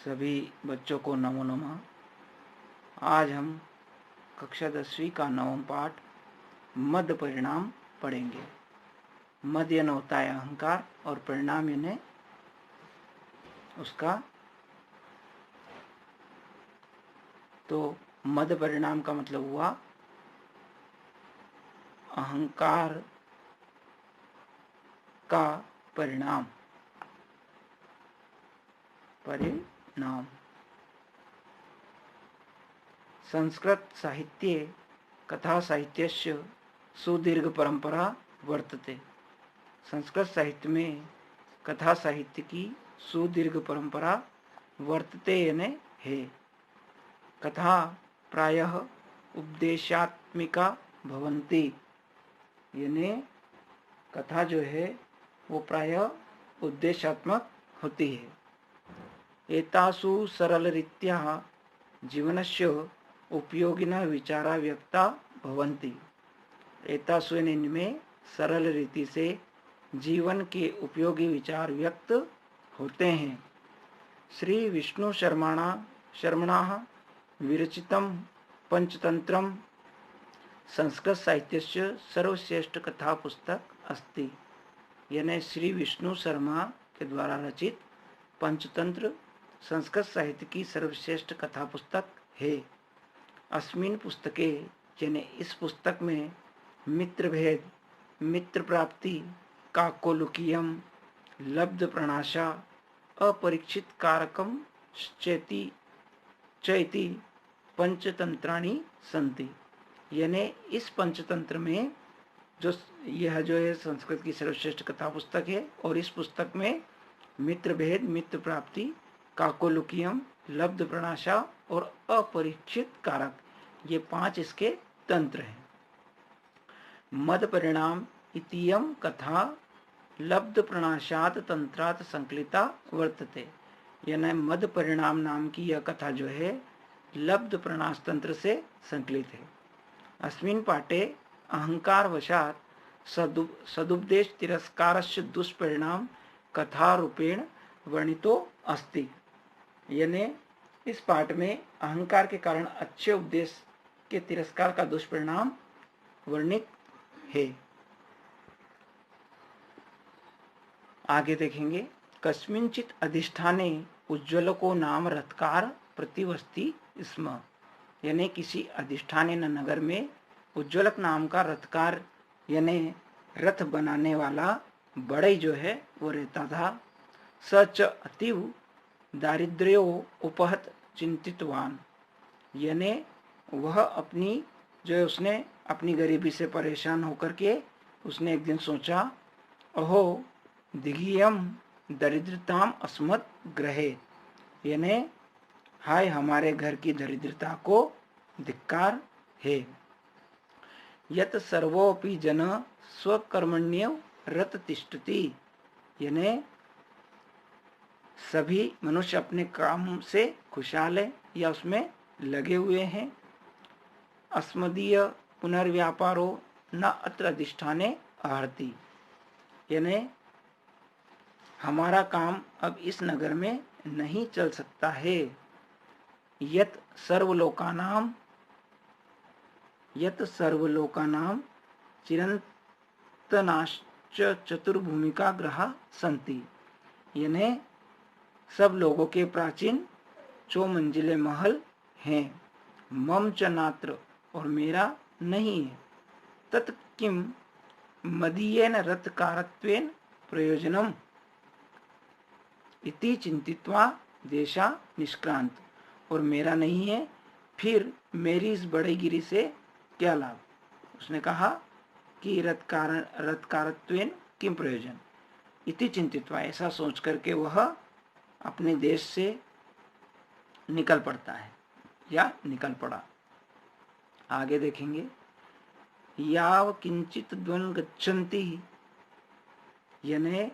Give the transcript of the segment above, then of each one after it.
सभी बच्चों को नमो नमः। आज हम कक्षा 10वीं का नवम पाठ मद परिणाम पढ़ेंगे। मद यानी होता है अहंकार और परिणाम यानी उसका। तो मद परिणाम का मतलब हुआ अहंकार का परिणाम। संस्कृत साहित्ये कथा साहित्यस्य सुदीर्घ परंपरा वर्तते। संस्कृत साहित्य में कथा साहित्य की सुदीर्घ परंपरा वर्तते यानी है। कथा प्रायः उपदेशात्मिका भवन्ति, यानी कथा जो है वो प्रायः उद्देशात्मक होती है। एतासु सरलरीत्या जीवनस्य उपयोगिनः विचारा व्यक्ता भवन्ति। एतासु इनमें सरल रीति से जीवन के उपयोगी विचार व्यक्त होते हैं। श्री विष्णु शर्मणा विरचितं पंचतंत्रम संस्कृत साहित्यस्य सर्वश्रेष्ठ कथा पुस्तक अस्ति। यानी श्री विष्णु शर्मा के द्वारा रचित पंचतंत्र संस्कृत साहित्य की सर्वश्रेष्ठ कथा पुस्तक है। अस्मिन् पुस्तके यानी इस पुस्तक में मित्र भेद, मित्र प्राप्ति, काकोलुकीयम, लब्ध प्रणाशा, अपरीक्षित कारकम चैति पंचतंत्राणि संति। यानी इस पंचतंत्र में यह जो है संस्कृत की सर्वश्रेष्ठ कथा पुस्तक है और इस पुस्तक में मित्र भेद, मित्र प्राप्ति, काकोलुकीयम, लब्ध प्रणाशा और अपरीक्षित कारक, ये 5 इसके तंत्र हैं। मद परिणाम इतियम कथा लब्ध प्रणाशात तंत्रात संकलिता वर्तते। यानी मद परिणाम नाम की यह कथा जो है लब्ध प्रणाश तंत्र से संकलित है। अस्मिन् पाठे अहंकार वशात सदुपदेश तिरस्कारस्य दुष्परिणाम कथा रूपेण वर्णितो अस्ति। यानी इस पाठ में अहंकार के कारण अच्छे उपदेश के तिरस्कार का दुष्परिणाम वर्णित है। आगे देखेंगे। कस्मिंचित अधिष्ठाने उज्ज्वलको नाम रथकार प्रतिवस्ति स्म। यानी किसी अधिष्ठाने नगर में उज्ज्वलक नाम का रथकार यानी रथ बनाने वाला बड़ई जो है वो रहता था। सच अतीव दारिद्र्यो उपहत चिंतितवान। यानी वह अपनी जो है उसने अपनी गरीबी से परेशान होकर के उसने एक दिन सोचा, अहो दिघियम दरिद्रताम अस्मत् ग्रहे। यानी हाय हमारे घर की दरिद्रता को धिक्कार है। यत सर्वोपि जन स्वकर्मण्य रत तिष्ठति। यानी सभी मनुष्य अपने काम से खुशहाल है या उसमें लगे हुए हैं। अस्मदीय पुनर्व्यापारो न अत्र अधिष्ठाने आहर्ति। यानी हमारा काम अब इस नगर में नहीं चल सकता है। यत सर्वलोकानां चिरंतनाश्च चतुर्भूमिका ग्रहा संति। यानी सब लोगों के प्राचीन 4 मंजिले महल हैं। मम च नात्र और मेरा नहीं है। तत् किम मदीयेन रथकारत्वेन प्रयोजनम इति चिंतित्वा देशा निष्क्रांत। और मेरा नहीं है, फिर मेरी इस बड़ेगिरी से क्या लाभ। उसने कहा कि रथकारत्वेन किम प्रयोजन इति चिंतित्वा, ऐसा सोच करके वह अपने देश से निकल पड़ता है या निकल पड़ा। आगे देखेंगे। याव किंचित द्वन गच्छन्ति। यानी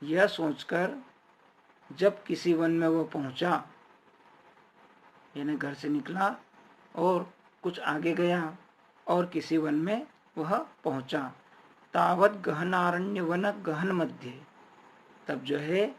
यह सोचकर जब किसी वन में वह पहुंचा, यानी घर से निकला और कुछ आगे गया और किसी वन में वह पहुंचा। तावत गहनारण्य वन गहन मध्य। तब जो है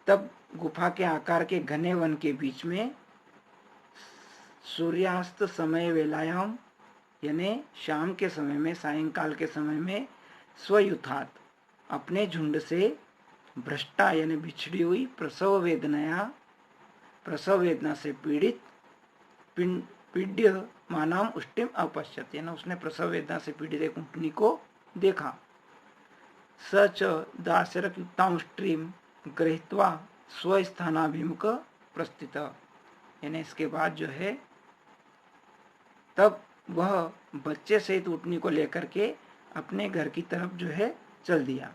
तब गुफा के आकार के घने वन के बीच में सूर्यास्त समय वेलायाम यानी शाम के समय में, सायंकाल के समय में, स्वयुथात अपने झुंड से भ्रष्टा यानी बिछड़ी हुई प्रसव वेदना से पीड़ित पीड्य मानाम उष्टिम अपश्यत, यानी उसने प्रसव वेदना से पीड़ित एक ऊँटनी को देखा। सच दाशरक युक्तामुष्टिम गृहीत्वा स्वस्थानाभिमुख प्रस्थित, यानी इसके बाद जो है तब वह बच्चे सहित ऊँटनी को लेकर के अपने घर की तरफ जो है चल दिया।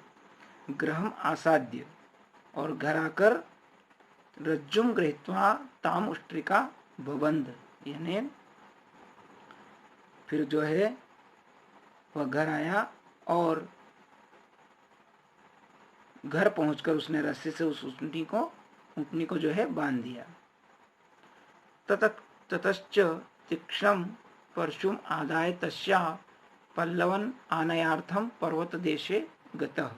गृहम आसाद्य, और घर आकर रज्जुम गृहीत्वा ताम उष्ट्रिका बबंध, यानी फिर जो है वह घर आया और घर पहुंचकर उसने रस्सी से उस ऊँटनी को जो है बांध दिया। ततश्च तीक्ष्णम परशुम आदाय तस्या पल्लवन आनयार्थम पर्वत देशे गतः।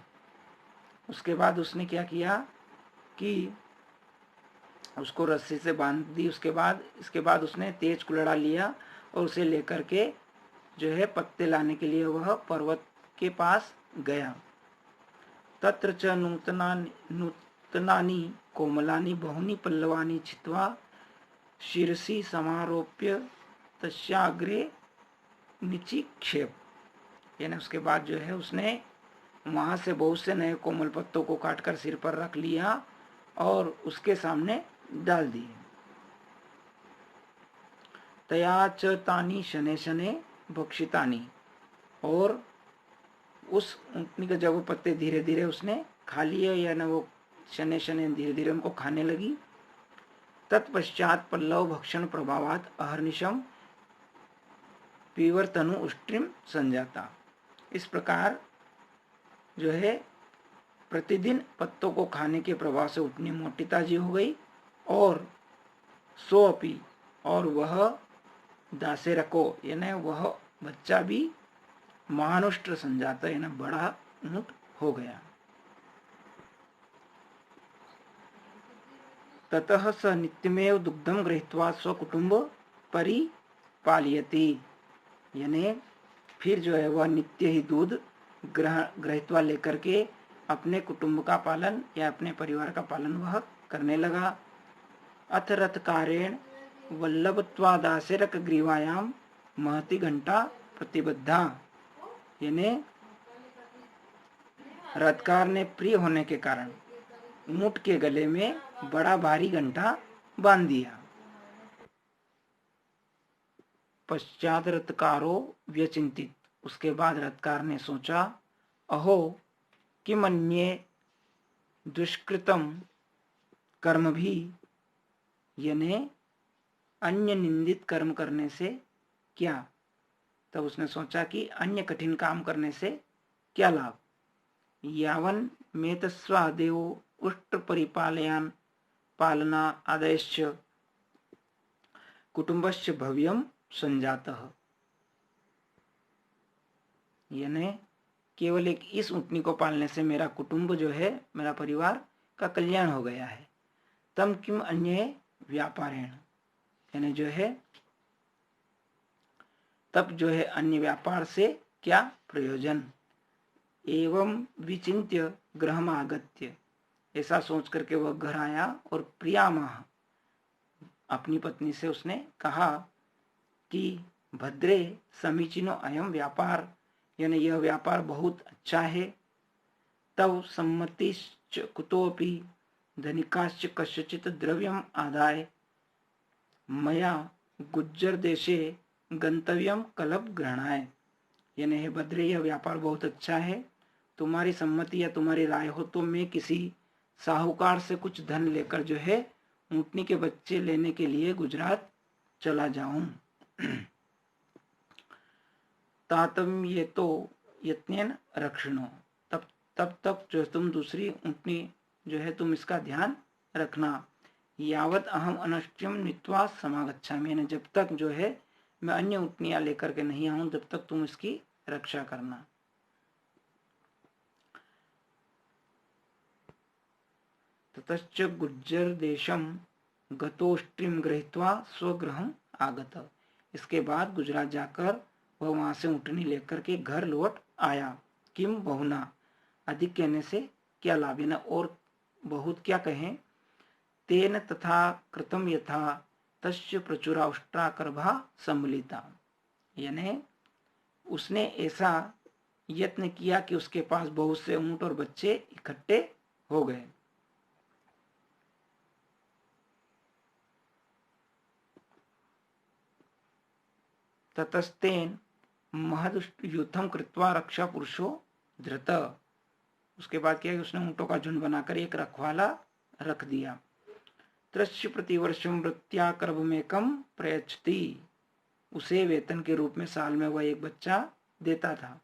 उसके बाद उसने क्या किया कि उसको रस्सी से बांध दी। इसके बाद उसने तेज कुल्हड़ा लिया और उसे लेकर के जो है पत्ते लाने के लिए वह पर्वत के पास गया। तत्र च नूतनानि कोमलानि बहुनी पल्लवानि छित्वा शिरसि समारोप्य तस्याग्रे निचिक्षेप, यानी उसके बाद जो है उसने वहां से बहुत से नए कोमल पत्तों को काटकर सिर पर रख लिया और उसके सामने डाल दिए। तया च तानि शने शने भक्षितानि, और उस ऊँटनी के जब वो पत्ते धीरे धीरे उसने खा लिए, यानी वो शने शने धीरे धीरे उनको खाने लगी। तत्पश्चात पल्लव भक्षण प्रभावात अहर्निशम पीवर्तनु उष्ट्रिम संजाता। इस प्रकार जो है प्रतिदिन पत्तों को खाने के प्रभाव से ऊँटनी मोटी ताजी हो गई, और सोअपी, और वह दासेरको यानी वह बच्चा भी महानुष्ट संजाता यानी बड़ा ऊँट हो गया। ततः स नित्यमेव दुग्धम गृहीत्वा स्वकुटुंब परिपालयति, यानी फिर जो है वह नित्य ही दूध गृहीत्वा लेकर के अपने कुटुंब का पालन या अपने परिवार का पालन वह करने लगा। अथ रथकारेण वल्लभत्वादासेरक ग्रीवायाम महति घंटा प्रतिबद्धा, यानी रथकार ने प्रिय होने के कारण ऊँट के गले में बड़ा भारी घंटा बांध दिया। पश्चात रथकारो व्यचिंतित, उसके बाद रथकार ने सोचा, अहो किमन्ये दुष्कृतम कर्म भी, यानी अन्य निंदित कर्म करने से क्या। तब उसने सोचा कि अन्य कठिन काम करने से क्या लाभ। यावन मेतस्वादेव उष्ट परिपालयान पालना आदयश्च कुटुंबश्च भव्यम संजातः, यानी केवल एक इस ऊँटनी को पालने से मेरा कुटुंब जो है, मेरा परिवार का कल्याण हो गया है। तम किम अन्य व्यापारेण, यानी जो है तब जो है अन्य व्यापार से क्या प्रयोजन। एवं विचिंत्य गृहम आगत्य, ऐसा सोच करके वह घर आया और प्रियामह अपनी पत्नी से उसने कहा कि भद्रे समीचीनो अयम व्यापार, यानी यह व्यापार बहुत अच्छा है। तव सम्मतिश्च कुतोपि धनिकाश्च कस्यचित् द्रव्यम आदाय मया गुज्जर देशे गंतव्यम कलप ग्रहणाय, यानी हे भद्रे यह व्यापार बहुत अच्छा है, तुम्हारी सम्मति या तुम्हारी राय हो तो मैं किसी साहूकार से कुछ धन लेकर जो है ऊँटनी के बच्चे लेने के लिए गुजरात चला जाऊं। तातम ये तो यत्नेन रक्षणो, तब जो तुम दूसरी ऊँटनी जो है तुम इसका ध्यान रखना। यावत अहम अनष्ट्यम नीत्वा समागच्छामि, यानी जब तक जो है मैं अन्य ऊँटनियां लेकर के नहीं आऊं जब तक तुम इसकी रक्षा करना। ततश्च गुज्जर देशम गतोष्टिम गृहीत्वा स्वगृहम आगत। इसके बाद गुजरात जाकर वह वहां से ऊँटनी लेकर के घर लौट आया। किम बहुना, अधिक कहने से क्या लाभ, है ना, और बहुत क्या कहें। तेन तथा कृतम यथा तस्य प्रचुराष्ट्राकर्भा सम्मिलिता, यानी उसने ऐसा यत्न किया कि उसके पास बहुत से ऊंट और बच्चे इकट्ठे हो गए। ततस्तेन महदयुद्धम कृत्वा रक्षा पुरुषो धृत, उसके बाद क्या है, उसने ऊंटों का झुंड बनाकर एक रखवाला रख दिया। त्रस्य प्रतिवर्षम वृत्त्याकर्भमेकम प्रयच्छति, उसे वेतन के रूप में साल में वह एक बच्चा देता था।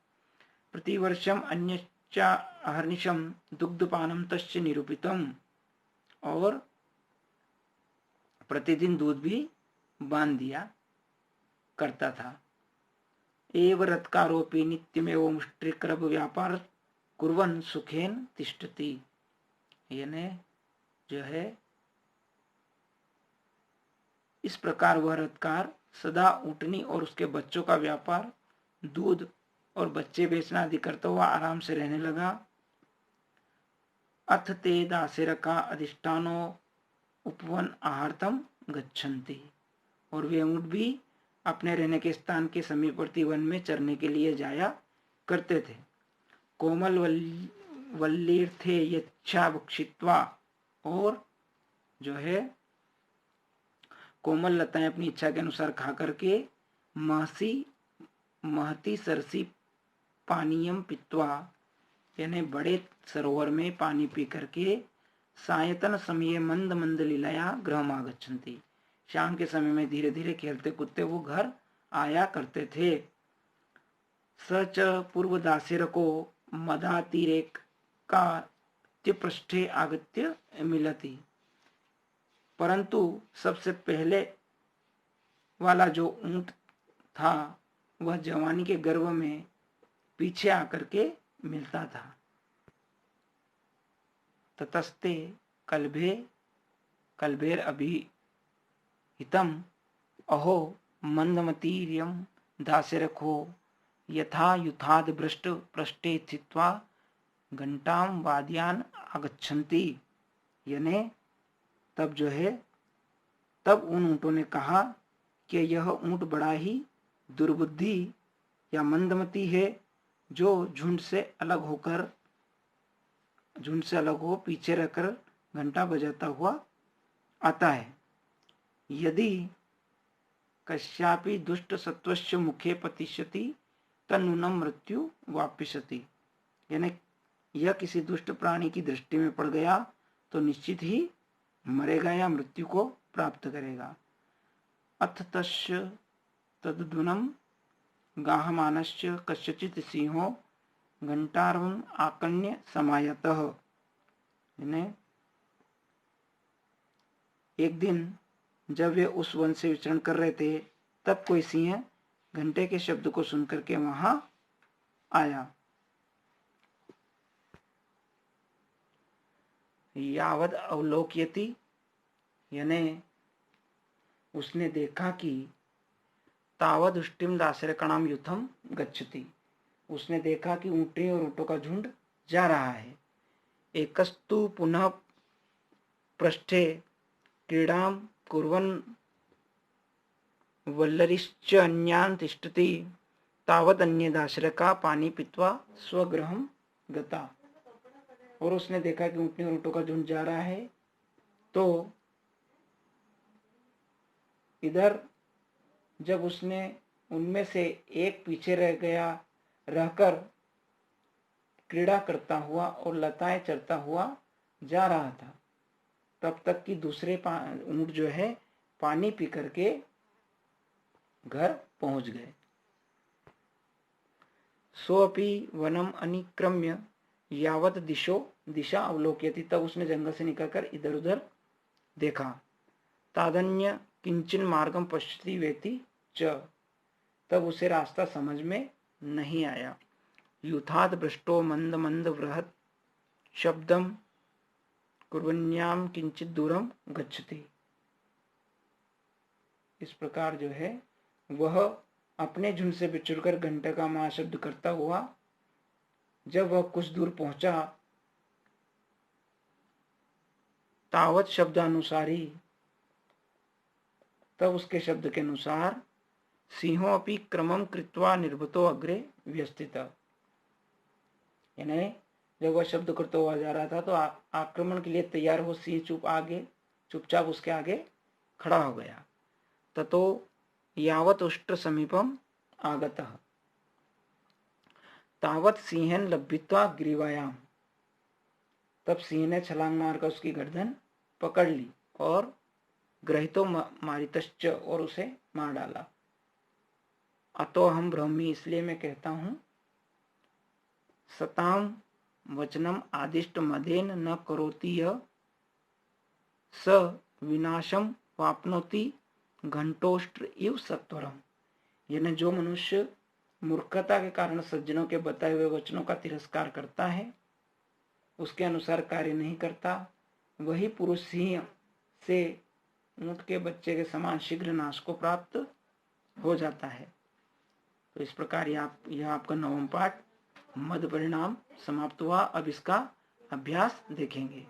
प्रतिवर्षम अन्यच्च अहर्निशम दुग्धपानम तस्य निरूपितम, और प्रतिदिन दूध भी बांध दिया करता था। एव रत्कारोपी नित्यमेव मुष्टिक्रभ व्यापार कुर्वन् सुखेन तिष्ठति, यानी जो है इस प्रकार वह रत्कार सदा ऊँटनी और उसके बच्चों का व्यापार, दूध और बच्चे बेचना आदि करता हुआ आराम से रहने लगा। अथ ते दासेरका अधिष्ठानो उपवन आहारतम गच्छन्ति, और वे ऊँट भी अपने रहने के स्थान के समीपवर्ती वन में चरने के लिए जाया करते थे। कोमल वल्लीर्थे यच्छा भक्षित्वा, और जो है कोमल लताएं अपनी इच्छा के अनुसार खा करके महती सरसी पानीयम पित्वा, यानी बड़े सरोवर में पानी पी करके सायतन समय मंद मंद लीलाया गृहम आगच्छन्ति, शाम के समय में धीरे धीरे खेलते कूदते वो घर आया करते थे। सच पूर्व दासेर को मदातिरेक का पृष्ठे आगत्य मिलती, परंतु सबसे पहले वाला जो ऊंट था वह जवानी के गर्व में पीछे आकर के मिलता था। ततस्ते कल्भेर अभिहितम अहो मंदमतीर्यम दासेरखो यथा युथाद भ्रष्ट पृष्ठे स्थित्वा घंटाम वाद्यान आगच्छन्ति, यानी तब जो है तब उन ऊँटों ने कहा कि यह ऊँट बड़ा ही दुर्बुद्धि या मंदमती है, जो झुंड से अलग हो पीछे रहकर घंटा बजाता हुआ आता है। यदि कस्यापि दुष्ट सत्वस्य मुखे पतिष्यति तन्नूनम मृत्यु वाप्यसति, यानी यह किसी दुष्ट प्राणी की दृष्टि में पड़ गया तो निश्चित ही मरेगा या मृत्यु को प्राप्त करेगा। अथ तस्य तद्दुनम गाहमानस्य कस्यचित् सिंहो घंटार्वम आकन्य समायतः, एक दिन जब वे उस वन से विचरण कर रहे थे तब कोई सिंह घंटे के शब्द को सुनकर के वहां आया। यावद अवलोक्यति, यानी उसने देखा कि तावद उष्टिम दासरकणाम युथम गच्छति, उसने देखा कि ऊँटनी और ऊँटों का झुंड जा रहा है। एकस्तु पुनः पृष्ठे क्रीडाम कुर्वन् वल्लरिश्च अन्यान् तिष्ठति तावद अन्य दासरका पानी पीत्वा स्वगृहम गता, और उसने देखा कि ऊँटनी और ऊँटों का झुंड जा रहा है तो इधर जब उसने उनमें से एक पीछे रह गया रहकर क्रीड़ा करता हुआ और लताएं चरता हुआ जा रहा था, तब तक कि दूसरे ऊँट जो है पानी पी करके घर पहुंच गए। सोअपि वनम अनिक्रम्य यावत दिशा अवलोक्यति, तब उसने जंगल से निकलकर इधर उधर देखा। तादन्य किंचन मार्गम पश्यति वेति च, तब उसे रास्ता समझ में नहीं आया। यूथाद भ्रष्टो मंद मंद बृहत शब्दम कुर्वन्याम किंचित दूरम गच्छति। इस प्रकार जो है वह अपने झुंड से बिछुड़कर घंटा का महाशब्द करता हुआ जब वह कुछ दूर पहुंचा, तावत शब्दानुसारी, तब उसके शब्द के अनुसार सिंहो अपि क्रमम कृत्वा निर्भतो अग्रे व्यस्थित, यानी जब वह शब्द करता हुआ जा रहा था तो आक्रमण के लिए तैयार हो सिंह चुपचाप उसके आगे खड़ा हो गया। ततो यावत उष्ट्र समीपम आगतः तावत सिंहन लभ्यत्वा ग्रीवायाम, तब सिंह ने छलांग मारकर उसकी गर्दन पकड़ ली और ग्रहितो मारितश्च, और उसे मार डाला। अतो हम ब्रह्मी, इसलिए मैं कहता हूं, सताम वचनम आदिष्ट मदेन न करोति यः स विनाशम वाप्नोति घंटोष्ट्र इव सत्वरम, यानी जो मनुष्य मूर्खता के कारण सज्जनों के बताए हुए वचनों का तिरस्कार करता है, उसके अनुसार कार्य नहीं करता, वही पुरुष सिंह से ऊंट के बच्चे के समान शीघ्र नाश को प्राप्त हो जाता है। तो इस प्रकार यह आपका 9वां पाठ मद परिणाम समाप्त हुआ। अब इसका अभ्यास देखेंगे।